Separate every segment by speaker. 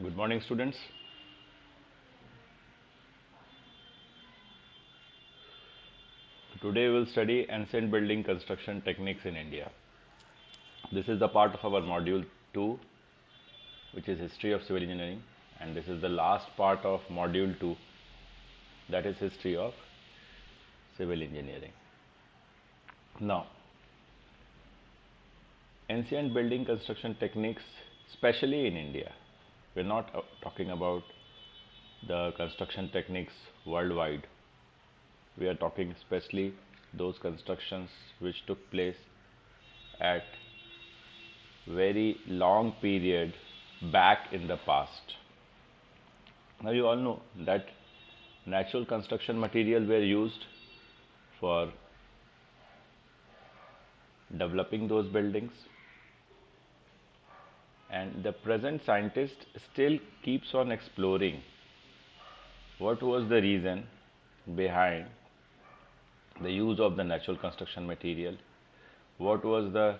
Speaker 1: Good morning, students. Today we will study ancient building construction techniques in India. This is the part of our module 2, which is history of civil engineering, and this is the last part of module 2, that is history of civil engineering. Now, ancient building construction techniques, especially in India, we're not talking about the construction techniques worldwide. We are talking especially those constructions which took place at very long period back in the past. Now you all know that natural construction materials were used for developing those buildings, and the present scientist still keeps on exploring what was the reason behind the use of the natural construction material, what was the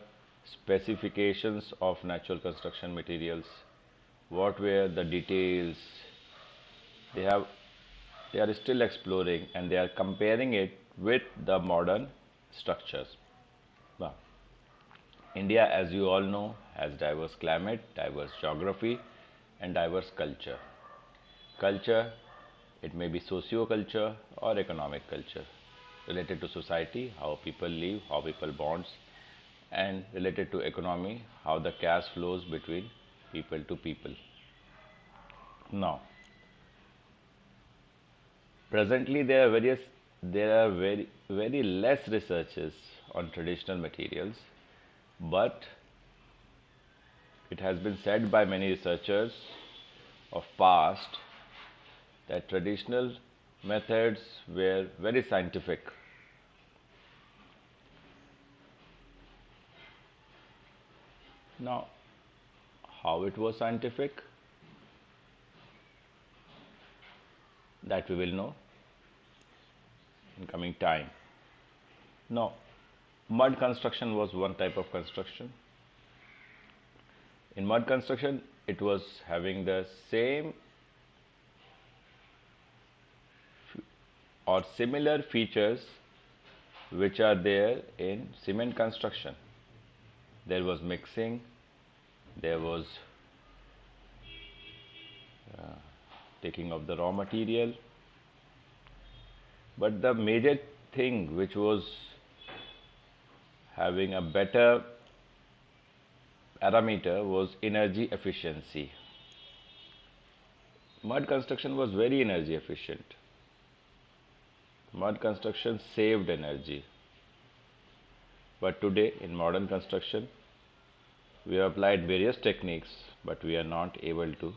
Speaker 1: specifications of natural construction materials, what were the details. They are still exploring, and they are comparing it with the modern structures. Now, India, as you all know, has diverse climate, diverse geography, and diverse culture. Culture, it may be socio-culture or economic culture, related to society, how people live, how people bonds, and related to economy, how the cash flows between people to people. Now, presently there are very less researches on traditional materials, but it has been said by many researchers of past that traditional methods were very scientific. Now, how it was scientific, that we will know in coming time. Now, mud construction was one type of construction. In mud construction, it was having the same or similar features which are there in cement construction. There was mixing, there was taking of the raw material, but the major thing which was having a better parameter was energy efficiency. Mud construction was very energy efficient. Mud construction saved energy. But today in modern construction, we have applied various techniques, but we are not able to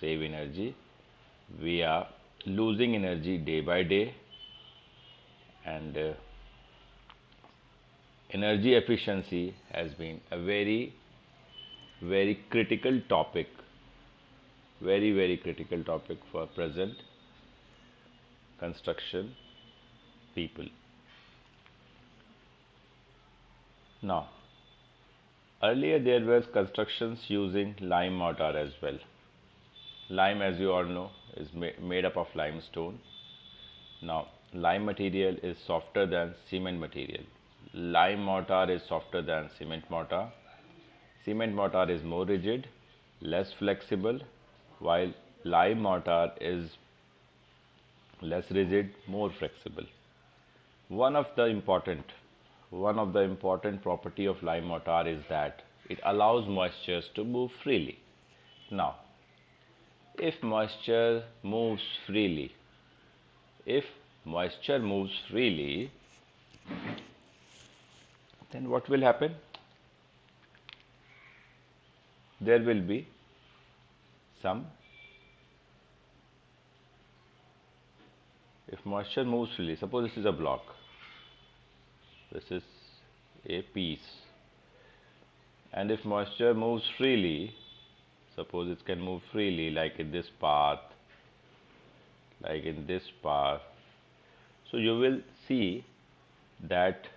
Speaker 1: save energy. We are losing energy day by day, and energy efficiency has been a very critical topic, very critical topic for present construction people. Now, earlier there was constructions using lime mortar as well. Lime, as you all know, is made up of limestone. Now, lime material is softer than cement material. Lime mortar is softer than cement mortar. Cement mortar is more rigid, less flexible, while lime mortar is less rigid, more flexible. One of the important property of lime mortar is that it allows moistures to move freely. Now, if moisture moves freely, then what will happen? There will be some, if moisture moves freely, suppose this is a block, this is a piece, and if moisture moves freely, suppose it can move freely like in this path, so you will see that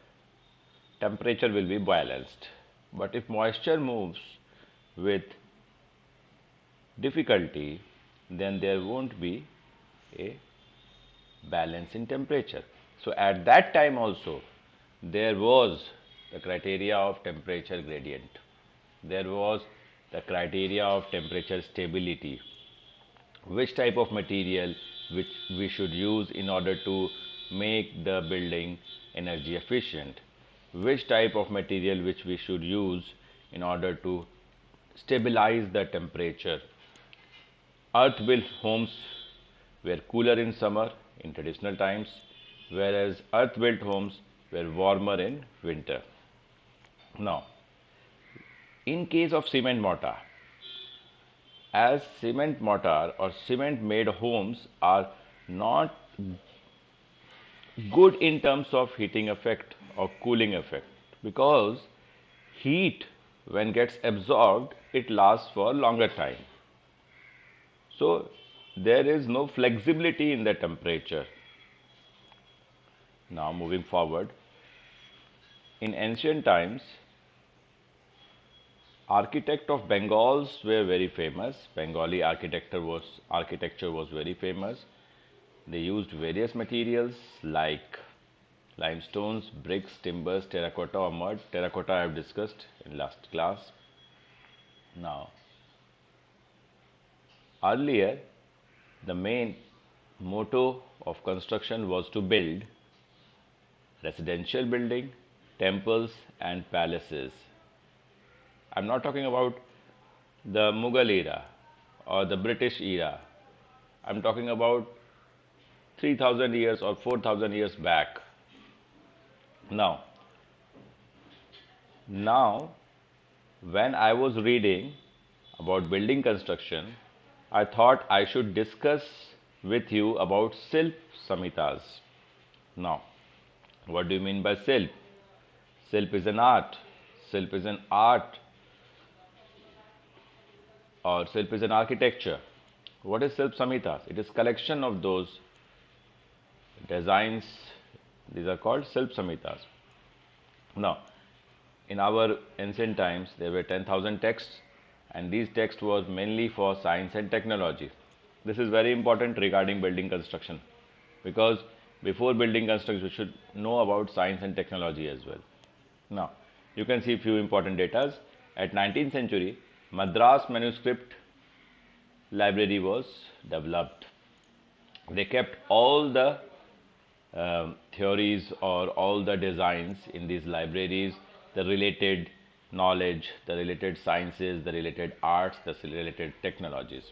Speaker 1: temperature will be balanced. But if moisture moves with difficulty, then there won't be a balance in temperature. So at that time also, there was the criteria of temperature gradient. There was the criteria of temperature stability. Which type of material which we should use in order to make the building energy efficient. Which type of material which we should use in order to stabilize the temperature. Earth-built homes were cooler in summer in traditional times, whereas earth-built homes were warmer in winter. Now, in case of cement mortar, as cement mortar or cement made homes are not good in terms of heating effect or cooling effect, because heat when gets absorbed it lasts for longer time. So there is no flexibility in the temperature. Now moving forward, in ancient times, architect of Bengals were very famous. Bengali architecture was very famous. They used various materials like limestones, bricks, timbers, terracotta or mud. Terracotta I have discussed in last class. Now, earlier, the main motto of construction was to build residential building, temples and palaces. I'm not talking about the Mughal era or the British era. I'm talking about 3000 years or 4000 years back. Now, when I was reading about building construction, I thought I should discuss with you about Silp Samhitas. Now, what do you mean by Silp? Silp is an art. Silp is an art, or Silp is an architecture. What is Silp Samhitas? It is collection of those designs. These are called Silp Samhitas. Now, in our ancient times, there were 10,000 texts, and these texts was mainly for science and technology. This is very important regarding building construction, because before building construction, we should know about science and technology as well. Now, you can see few important datas. At 19th century, Madras manuscript library was developed. They kept all the theories or all the designs in these libraries, the related knowledge, the related sciences, the related arts, the related technologies.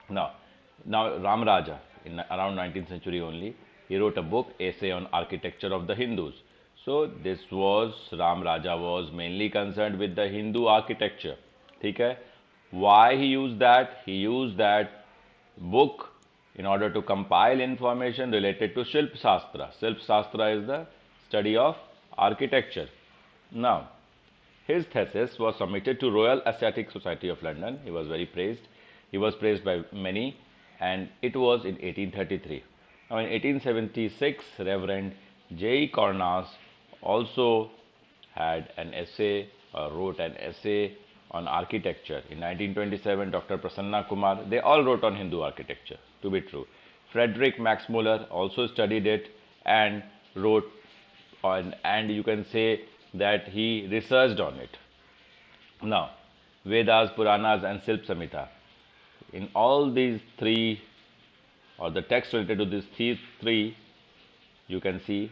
Speaker 1: Now Ram Raja, in around 19th century only, he wrote a book, Essay on Architecture of the Hindus. So this was, Ram Raja was mainly concerned with the Hindu architecture. ठीक है? Why he used that? He used that book in order to compile information related to Shilp Shastra. Shilp Shastra is the study of architecture. Now, his thesis was submitted to Royal Asiatic Society of London. He was very praised. He was praised by many, and it was in 1833. Now, in 1876, Reverend J. Cornas also had an essay, wrote an essay on architecture. In 1927, Dr. Prasanna Kumar, they all wrote on Hindu architecture, to be true. Frederick Max Muller also studied it and wrote on, and you can say that he researched on it. Now, Vedas, Puranas and Silp Samhita. In all these three, or the text related to these three, you can see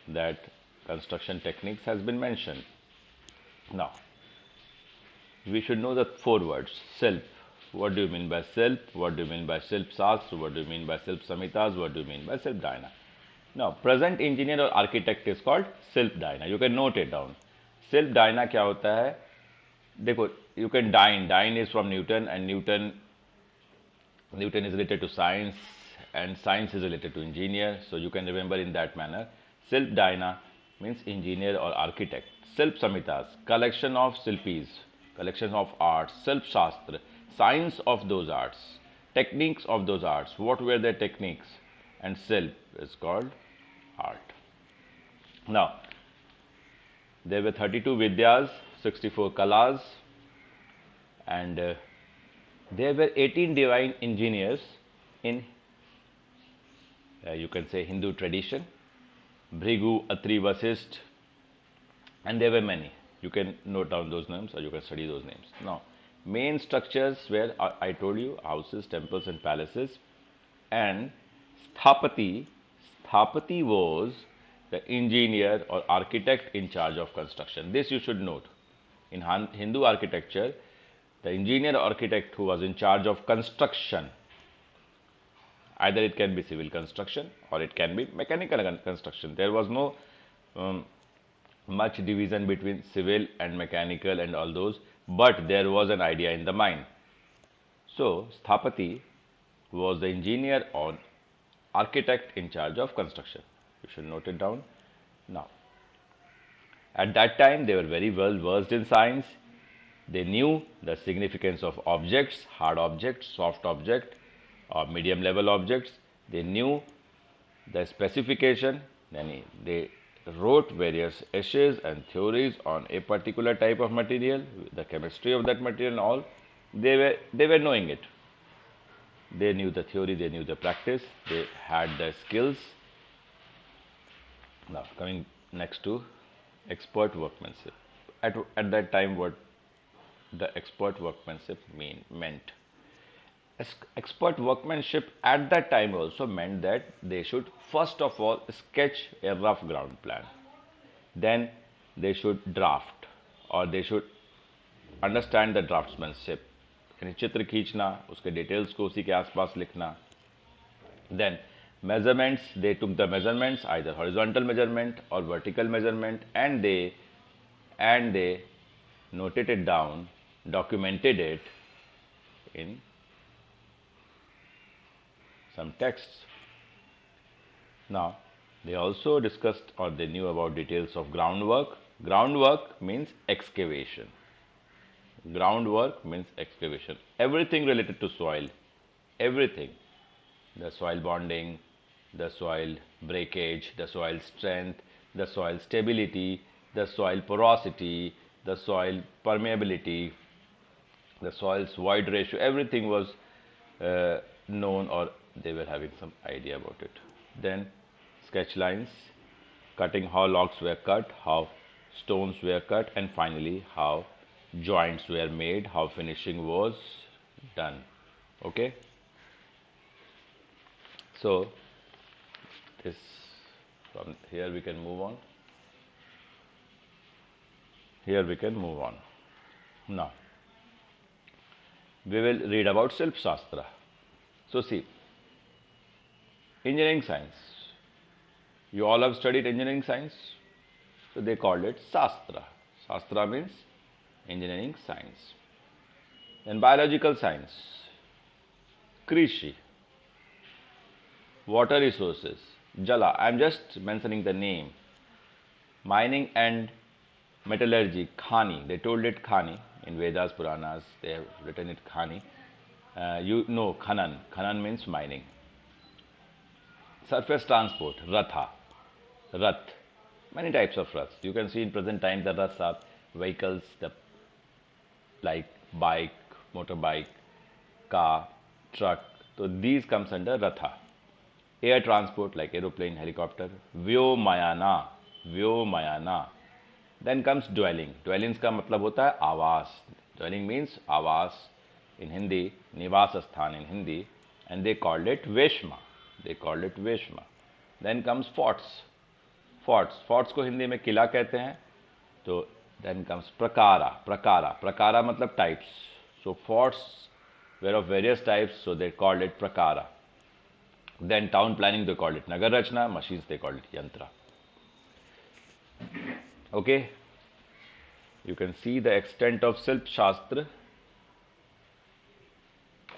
Speaker 1: that construction techniques has been mentioned. Now, we should know the four words. Silp. What do you mean by Silp? What do you mean by Silp Shastra? What do you mean by Silp Samhitas? What do you mean by Silp Dhyana? Now, present engineer or architect is called Silp Dhyana. You can note it down. Silp Dhyana क्या होता है? देखो, you can dine. Dine is from Newton, and Newton is related to science, and science is related to engineer. So you can remember in that manner. Silp Dhyana means engineer or architect. Silp Samhitas, collection of Silpis, collection of arts. Silp Shastra, science of those arts, techniques of those arts. What were their techniques? And Silp is called art. Now, there were 32 Vidyas, 64 Kalas, and There were 18 divine engineers in, you can say, Hindu tradition. Bhrigu, Atri, Vasisht, and there were many. You can note down those names or you can study those names. Now, main structures were, I told you, houses, temples, and palaces. And Sthapati was the engineer or architect in charge of construction. This you should note. In Hindu architecture, the engineer or architect who was in charge of construction, either it can be civil construction or it can be mechanical construction. There was no much division between civil and mechanical and all those, but there was an idea in the mind. So, Sthapati was the engineer or architect in charge of construction. You should note it down. Now, at that time, they were very well versed in science. They knew the significance of objects, hard objects, soft object, or medium level objects. They knew the specification. Then they wrote various essays and theories on a particular type of material, the chemistry of that material and all. They were knowing it. They knew the theory, they knew the practice, they had the skills. Now, coming next to expert workmanship. At that time, what the expert workmanship meant. Expert workmanship at that time also meant that they should first of all sketch a rough ground plan. Then they should draft or they should understand the draftsmanship. यानी चित्र खींचना, उसके details को उसी के आसपास लिखना. Then measurements, they took the measurements, either horizontal measurement or vertical measurement, and they noted it down, documented it in some texts. Now, they also discussed or they knew about details of groundwork. Groundwork means excavation. Groundwork means excavation. Everything related to soil, everything. The soil bonding, the soil breakage, the soil strength, the soil stability, the soil porosity, the soil permeability, the soil's void ratio, everything was known or they were having some idea about it. Then sketch lines, cutting how logs were cut, how stones were cut, and finally how joints were made, how finishing was done. Okay. So this, from here we can move on. Here we can move on. Now we will read about Silp Shastra. So see, engineering science. You all have studied engineering science. So they called it Shastra. Shastra means engineering science. Then biological science, Krishi, water resources, Jala. I am just mentioning the name. Mining and metallurgy, Khani. They told it Khani in Vedas, Puranas. They have written it Khani. You know Khanan. Khanan means mining. Surface transport, Ratha. Rath. Many types of Raths. You can see in present time the Raths are vehicles, like bike, motorbike, car, truck. So these comes under Ratha. Air transport like aeroplane, helicopter. Vyomayana. Vyomayana. Then comes dwelling. Dwellings का मतलब होता है आवास. Dwelling means आवास in Hindi, निवास स्थान in Hindi, and they called it Veshma. They called it Veshma. Then comes forts. Forts. Forts को हिंदी में किला कहते हैं. तो then comes prakara. Prakara. Prakara मतलब types. So forts were of various types, so they called it prakara. Then town planning, they called it nagar rachna. Machines, they called it yantra. Okay. You can see the extent of Silp Shastra.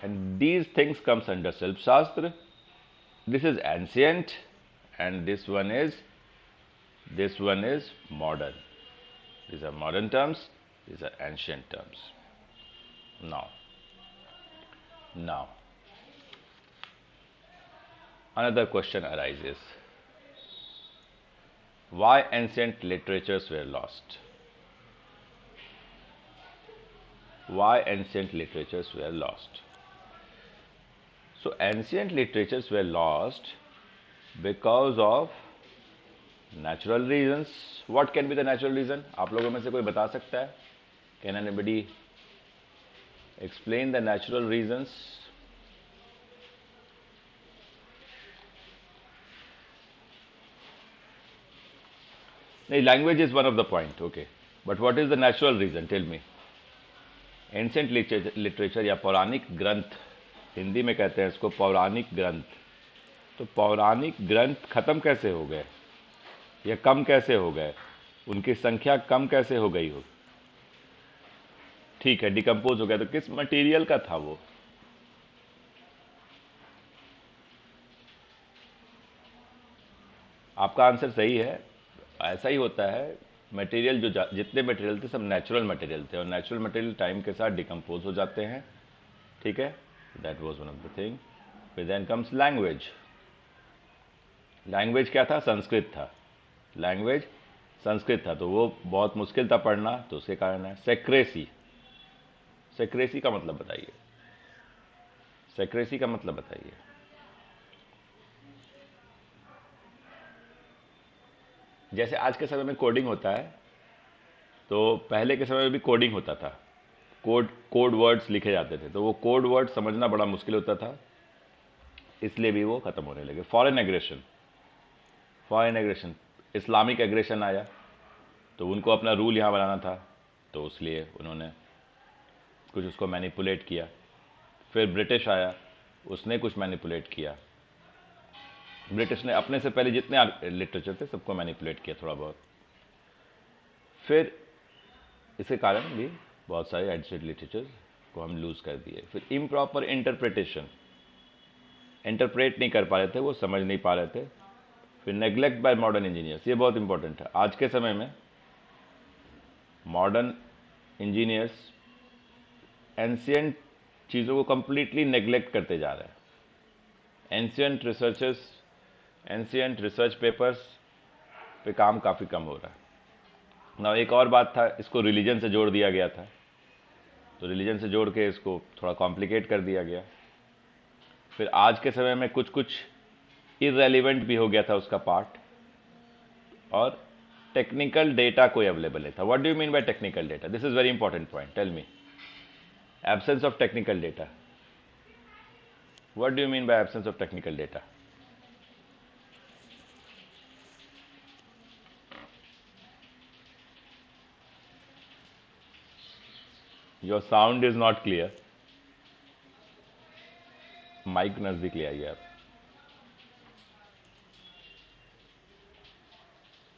Speaker 1: And these things comes under Silp Shastra. This is ancient and this one is modern. These are modern terms, these are ancient terms. Now, another question arises. Why ancient literatures were lost? why ancient literatures were lost. So ancient literatures were lost because of natural reasons. What can be the natural reason? आप लोगों में से कोई बता सकता है? Can anybody explain the natural reasons? No, language is one of the point, okay. But what is the natural reason? Tell me. Ancient literature या पौराणिक ग्रंथ, हिंदी में कहते हैं इसको पौराणिक ग्रंथ. तो पौराणिक ग्रंथ खत्म कैसे हो गए या कम कैसे हो गए, उनकी संख्या कम कैसे हो गई हो? ठीक है, डिकम्पोज हो गया. तो किस मटेरियल का था वो? आपका आंसर सही है. ऐसा ही होता है. मटेरियल जो जितने मटेरियल थे सब नेचुरल मटेरियल थे, और नेचुरल मटेरियल टाइम के साथ डिकम्पोज हो जाते हैं. ठीक है, that was one of the thing. फिर देन कम्स लैंग्वेज. लैंग्वेज क्या था? संस्कृत था. लैंग्वेज संस्कृत था, तो वो बहुत मुश्किल था पढ़ना, तो उसके कारण है. सेक्रेसी. सेक्रेसी का मतलब बताइए. सेक्रेसी का मतलब बताइए. जैसे आज के समय में कोडिंग होता है, तो पहले के समय में भी कोडिंग होता था. कोड वर्ड्स लिखे जाते थे, तो वो कोड वर्ड समझना बड़ा मुश्किल होता था, इसलिए भी वो खत्म होने लगे. Foreign aggression. Foreign aggression, Islamic aggression आया, तो उनको अपना रूल यहाँ बनाना था, तो इसलिए उन्होंने कुछ उसको मैनिपुलेट किया. फिर ब्रिटिश आया, उसने कुछ मैनिपुलेट किया. ब्रिटिश ने अपने से पहले जितने लिटरेचर थे सबको मैनिपुलेट किया थोड़ा बहुत. फिर इसके कारण भी बहुत सारे एंशिएंट लिटरेचर को हम लूज कर दिए. फिर इम्प्रॉपर इंटरप्रिटेशन, इंटरप्रेट नहीं कर पा रहे थे, वो समझ नहीं पा रहे थे. फिर नेग्लेक्ट बाय मॉडर्न इंजीनियर्स, ये बहुत इंपॉर्टेंट है. आज के समय में मॉडर्न इंजीनियर्स एंशिएंट चीज़ों को कंप्लीटली नेग्लेक्ट करते जा रहे हैं. Ancient researchers, ancient research papers पे काम काफ़ी कम हो रहा है ना. एक और बात था, इसको रिलीजन से जोड़ दिया गया था, तो रिलीजन से जोड़ के इसको थोड़ा कॉम्प्लिकेट कर दिया गया. फिर आज के समय में कुछ कुछ इररेलेवेंट भी हो गया था उसका पार्ट, और टेक्निकल डेटा कोई अवेलेबल नहीं था. What do you mean by technical data? This is very important point. Tell me. Absence of technical data. What do you mean by absence of technical data? Your sound is not clear. Mic नजदीक ले आइए आप.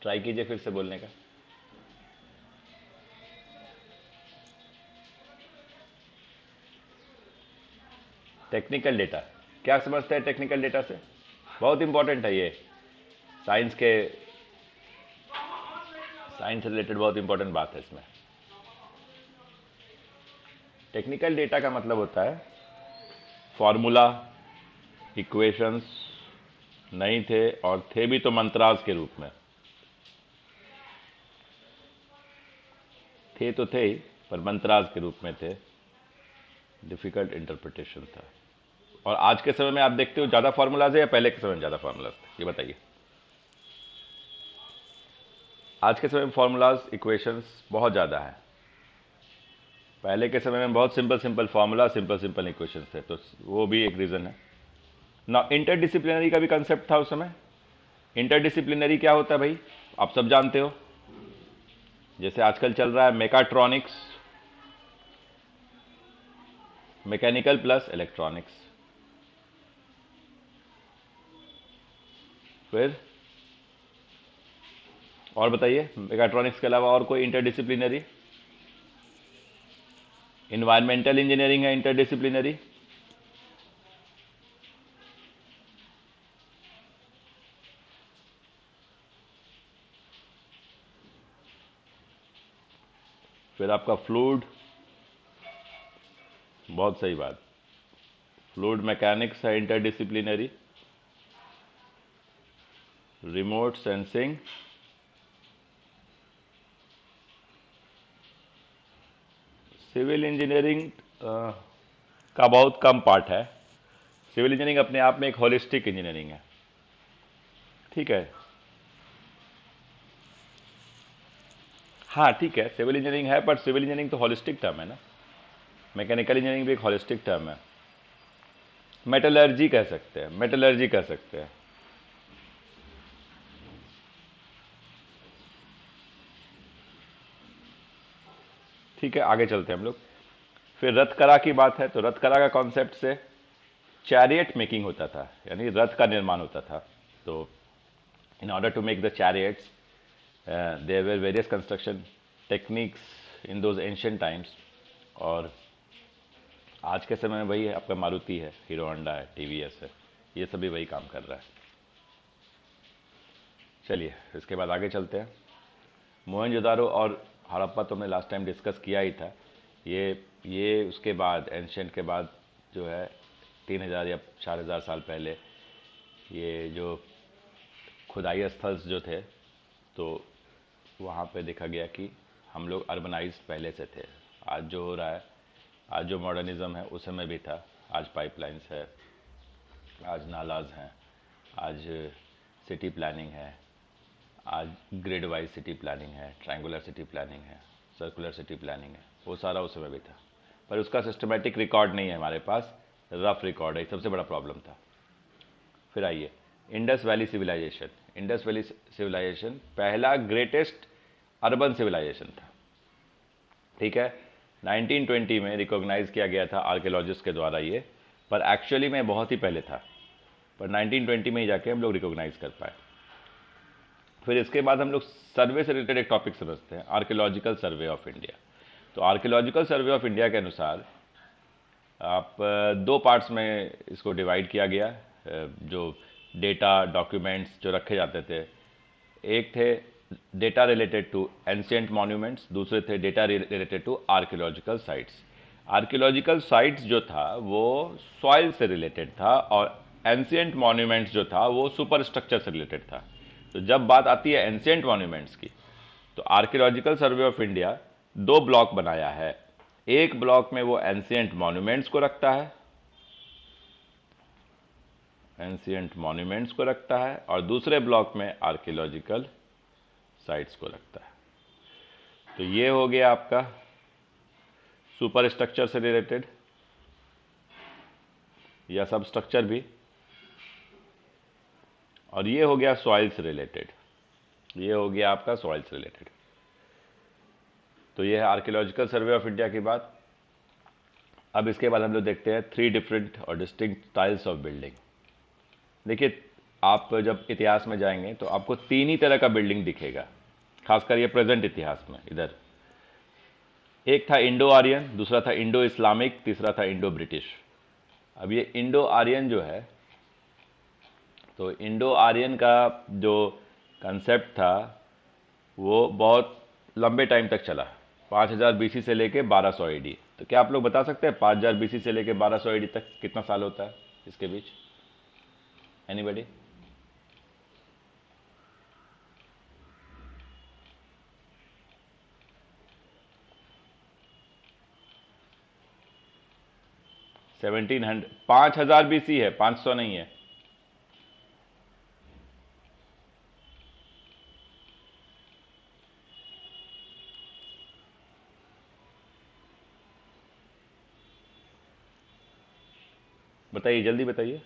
Speaker 1: Try कीजिए फिर से बोलने का. Technical data क्या समझते हैं? टेक्निकल डेटा से बहुत इंपॉर्टेंट है ये. साइंस से रिलेटेड बहुत इंपॉर्टेंट बात है इसमें. टेक्निकल डेटा का मतलब होता है फॉर्मूला, इक्वेशंस नहीं थे, और थे भी तो मंत्रास के रूप में. थे तो थे ही, पर मंत्रास के रूप में थे. डिफिकल्ट इंटरप्रिटेशन था. और आज के समय में आप देखते हो ज़्यादा फार्मूलाज है या पहले के समय में ज़्यादा फार्मूलाज थे? ये बताइए. आज के समय में फार्मूलाज, इक्वेशंस बहुत ज़्यादा है. पहले के समय में बहुत simple simple formula, simple simple equations थे, तो वो भी एक रीज़न है ना. इंटरडिसिप्लिनरी का भी कंसेप्ट था उस समय. इंटरडिसिप्लिनरी क्या होता है भाई? आप सब जानते हो. जैसे आजकल चल रहा है मेकाट्रॉनिक्स, मैकेनिकल प्लस इलेक्ट्रॉनिक्स. फिर और बताइए, मेकाट्रॉनिक्स के अलावा और कोई इंटरडिसिप्लिनरी? इन्वायरमेंटल इंजीनियरिंग है इंटरडिसिप्लिनरी. फिर आपका फ्लूइड, बहुत सही बात, फ्लूइड मैकेनिक्स है interdisciplinary. Remote sensing, civil engineering का बहुत कम पार्ट है। सिविल इंजीनियरिंग अपने आप में एक होलिस्टिक इंजीनियरिंग है, ठीक है। हाँ ठीक है, सिविल इंजीनियरिंग है, पर सिविल इंजीनियरिंग तो होलिस्टिक टर्म है ना। मैकेनिकल इंजीनियरिंग भी एक होलिस्टिक टर्म है। मेटलर्जी कह सकते हैं, मेटलर्जी कह सकते हैं। ठीक है, आगे चलते हैं हम लोग। फिर रथ कला की बात है, तो रथ कला का कॉन्सेप्ट से चैरियट मेकिंग होता था, यानी रथ का निर्माण होता था। तो in order to make the chariots there were various construction techniques in those ancient times. और आज के समय में वही है, आपका मारुति है, हीरो होंडा है, टीवीएस है, ये सभी वही काम कर रहा है। चलिए इसके बाद आगे चलते हैं। मोहनजोदारो और हड़प्पा तो हमने लास्ट टाइम डिस्कस किया ही था। ये उसके बाद एंशिएंट के बाद जो है 3000 या 4000 साल पहले ये जो खुदाई स्थल जो थे, तो वहाँ पे देखा गया कि हम लोग अर्बनाइज पहले से थे। आज जो हो रहा है, आज जो मॉडर्निज्म है उस समय भी था। आज पाइपलाइंस है, आज नालाज हैं, आज सिटी प्लानिंग है, आज ग्रिड वाइज सिटी प्लानिंग है, ट्रायंगुलर सिटी प्लानिंग है, सर्कुलर सिटी प्लानिंग है, वो सारा उस समय भी था। पर उसका सिस्टमेटिक रिकॉर्ड नहीं है हमारे पास, रफ रिकॉर्ड है, सबसे बड़ा प्रॉब्लम था। फिर आइए Indus valley civilization. Indus valley civilization पहला ग्रेटेस्ट अर्बन सिविलाइजेशन था, ठीक है। 1920 में रिकॉग्नाइज किया गया था आर्कियोलॉजिस्ट के द्वारा ये, पर एक्चुअली में बहुत ही पहले था, पर 1920 में ही जाके हम लोग रिकॉग्नाइज कर पाए। फिर इसके बाद हम लोग सर्वे से रिलेटेड एक टॉपिक समझते हैं, आर्कियोलॉजिकल सर्वे ऑफ इंडिया। तो आर्कियोलॉजिकल सर्वे ऑफ इंडिया के अनुसार आप दो पार्ट्स में इसको डिवाइड किया गया। जो डेटा डॉक्यूमेंट्स जो रखे जाते थे, एक थे data related to ancient monuments, दूसरे थे data related to archaeological sites. Archaeological sites जो था वो सॉइल से रिलेटेड था, और एंशिएंट मॉन्यूमेंट्स जो था वो सुपर स्ट्रक्चर से रिलेटेड था। तो जब बात आती है एंशिएंट मॉन्यूमेंट्स की, तो आर्कियोलॉजिकल सर्वे ऑफ इंडिया दो ब्लॉक बनाया है। एक ब्लॉक में वो एंशिएंट मॉन्यूमेंट्स को रखता है, एंशिएंट मॉन्यूमेंट्स को रखता है, और दूसरे ब्लॉक में आर्कियोलॉजिकल साइट्स को रखता है। तो ये हो गया आपका सुपर स्ट्रक्चर से रिलेटेड या सब स्ट्रक्चर भी, और ये हो गया सॉइल से रिलेटेड, ये हो गया आपका सॉइल से रिलेटेड। तो ये है आर्कियोलॉजिकल सर्वे ऑफ इंडिया की बात। अब इसके बाद हम लोग देखते हैं 3 डिफरेंट और डिस्टिंक्ट स्टाइल्स ऑफ बिल्डिंग। देखिए, आप जब इतिहास में जाएंगे तो आपको 3 ही तरह का बिल्डिंग दिखेगा, खासकर ये प्रेजेंट इतिहास में। इधर एक था इंडो आर्यन, दूसरा था इंडो इस्लामिक, तीसरा था इंडो ब्रिटिश। अब ये इंडो आर्यन जो है, तो इंडो आर्यन का जो कंसेप्ट था वो बहुत लंबे टाइम तक चला, 5000 बीसी से लेके 1200 एडी। तो क्या आप लोग बता सकते हैं 5000 बीसी से लेके 1200 एडी तक कितना साल होता है इसके बीच? एनीबडी? सेवनटीन 5000 बीसी है, 500 नहीं है। बताइए, जल्दी बताइए।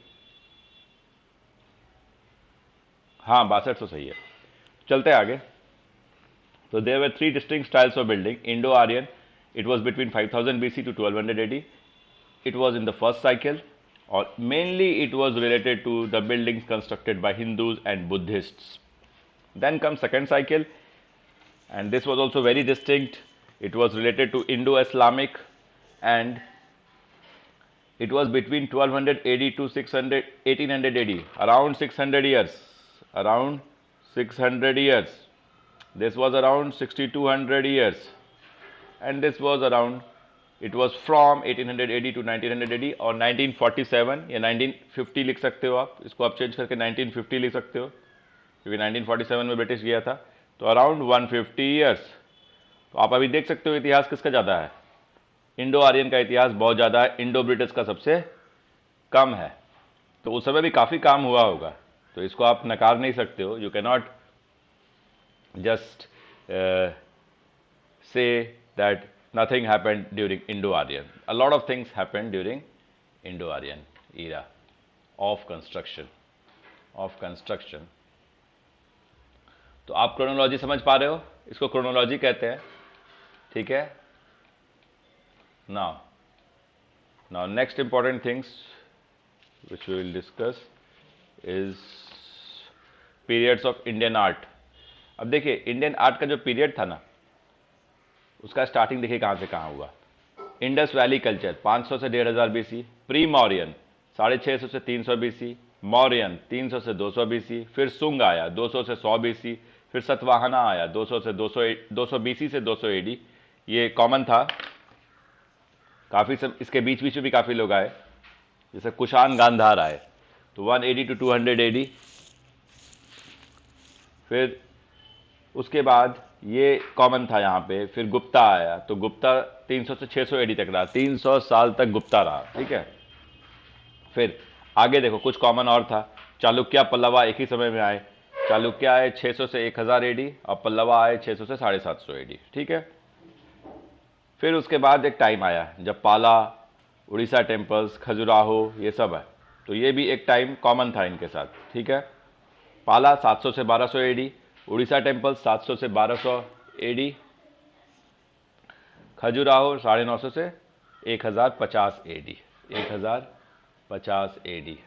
Speaker 1: हाँ, 6200 सही है। चलते हैं आगे। तो there were 3 distinct styles of building. Indo Aryan, it was between 5000 BC to 1200 AD. It was in the first cycle, or mainly it was related to the buildings constructed by Hindus and Buddhists. Then comes second cycle, and this was also very distinct. It was related to Indo-Islamic, and it was between 1200 AD to 1800 AD, around 600 years. Around 600 years. This was around 6200 years, and this was around, it was from 1800 AD to 1900 AD और 1947 या 1950 लिख सकते हो आप, इसको आप change करके 1950 लिख सकते हो, क्योंकि 1947 में ब्रिटिश गया था। तो अराउंड 150 ईयर्स। तो आप अभी देख सकते हो इतिहास किसका ज़्यादा है, इंडो आर्यन का इतिहास बहुत ज़्यादा है, इंडो ब्रिटिश का सबसे कम है। तो उस समय भी काफ़ी काम हुआ होगा, तो इसको आप नकार नहीं सकते हो। You can not just say that nothing happened during Indo-Aryan. A lot of things happened during Indo-Aryan era of construction. तो आप क्रोनोलॉजी समझ पा रहे हो, इसको क्रोनोलॉजी कहते हैं, ठीक है। now next important things which we will discuss is periods of Indian art. अब देखिए इंडियन आर्ट का जो पीरियड था ना, उसका स्टार्टिंग देखिए कहां से कहां हुआ। इंडस वैली कल्चर 500 से 1500 बीसी, प्री मौर्यन 650 से 300 बीसी, मौर्यन 300 से 200 बीसी, फिर सुंग आया 200 से 100 बीसी, फिर सतवाहना आया 200 से 200 बीसी से 200 एडी। ये कॉमन था, काफी सब इसके बीच बीच में भी काफी लोग आए, जैसे कुषाण गांधार आए तो 180 टू 200 एडी। फिर उसके बाद ये कॉमन था यहाँ पे, फिर गुप्ता आया तो गुप्ता 300 से 600 एडी तक रहा, 300 साल तक गुप्ता रहा, ठीक है। फिर आगे देखो कुछ कॉमन और था, चालुक्य पल्लवा एक ही समय में आए, चालुक्य आए 600 से 1000 एडी और पल्लवा आए 600 से 750 एडी, ठीक है। फिर उसके बाद एक टाइम आया जब पाला, उड़ीसा टेम्पल्स, खजुराहो ये सब है, तो ये भी एक टाइम कॉमन था इनके साथ, ठीक है। पाला 700 से 1200 एडी, उड़ीसा टेम्पल 700 से 1200 एडी, खजुराहो 950 से 1050 एडी, 1050 एडी,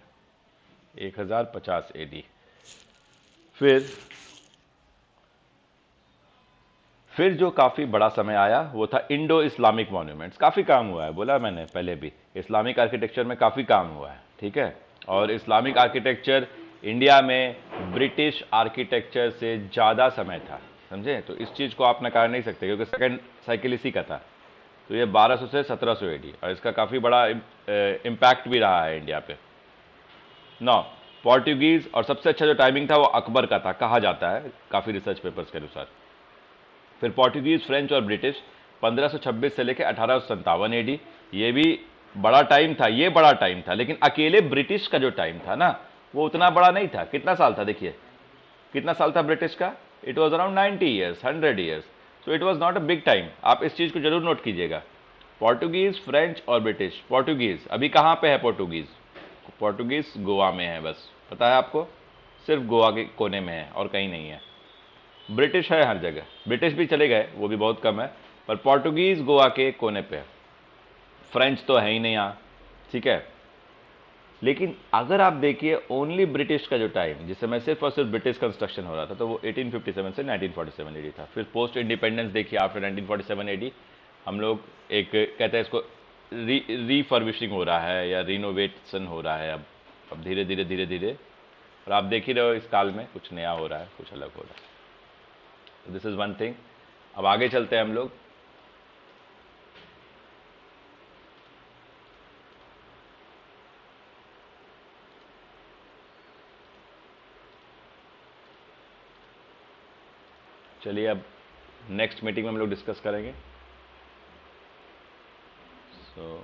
Speaker 1: 1050 एडी। फिर जो काफी बड़ा समय आया वो था इंडो इस्लामिक मॉन्यूमेंट्स। काफी काम हुआ है, बोला मैंने पहले भी, इस्लामिक आर्किटेक्चर में काफी काम हुआ है, ठीक है। और इस्लामिक आर्किटेक्चर इंडिया में ब्रिटिश आर्किटेक्चर से ज्यादा समय था, समझे। तो इस चीज को आप नकार नहीं सकते क्योंकि सेकंड साइकिल इसी का था। तो ये 1200 से 1700 एडी और इसका काफी बड़ा इम्पैक्ट भी रहा है इंडिया पे। नौ पोर्टुगीज, और सबसे अच्छा जो टाइमिंग था वो अकबर का था, कहा जाता है काफी रिसर्च पेपर्स के अनुसार। फिर पोर्टुगीज, फ्रेंच और ब्रिटिश 1526 से लेकर 1857 एडी, ये भी बड़ा टाइम था, ये बड़ा टाइम था। लेकिन अकेले ब्रिटिश का जो टाइम था ना वो उतना बड़ा नहीं था। कितना साल था, देखिए कितना साल था ब्रिटिश का, it was around 90 years, 100 years. So it was not a big time. आप इस चीज को जरूर नोट कीजिएगा, पोर्टुगीज, फ्रेंच और ब्रिटिश। पोर्टुगीज अभी कहां पे है, पोर्टुगीज गोवा में है, बस पता है आपको, सिर्फ गोवा के कोने में है और कहीं नहीं है। ब्रिटिश है हर जगह, ब्रिटिश भी चले गए, वो भी बहुत कम है, पर पोर्टुगीज गोवा के कोने पे है। फ्रेंच तो है ही नहीं यहाँ, ठीक है। लेकिन अगर आप देखिए ओनली ब्रिटिश का जो टाइम, जिस समय सिर्फ और सिर्फ ब्रिटिश कंस्ट्रक्शन हो रहा था, तो वो 1857 से 1947 एडी था। फिर पोस्ट इंडिपेंडेंस देखिए, आफ्टर 1947 एडी हम लोग एक कहते हैं इसको रीफर्बिशिंग हो रहा है या रिनोवेशन हो रहा है। अब धीरे धीरे धीरे धीरे, और आप देख ही रहे हो इस काल में कुछ नया हो रहा है, कुछ अलग हो रहा है। This is one thing. अब आगे चलते हैं हम लोग। चलिए अब नेक्स्ट मीटिंग में हम लोग डिस्कस करेंगे। सो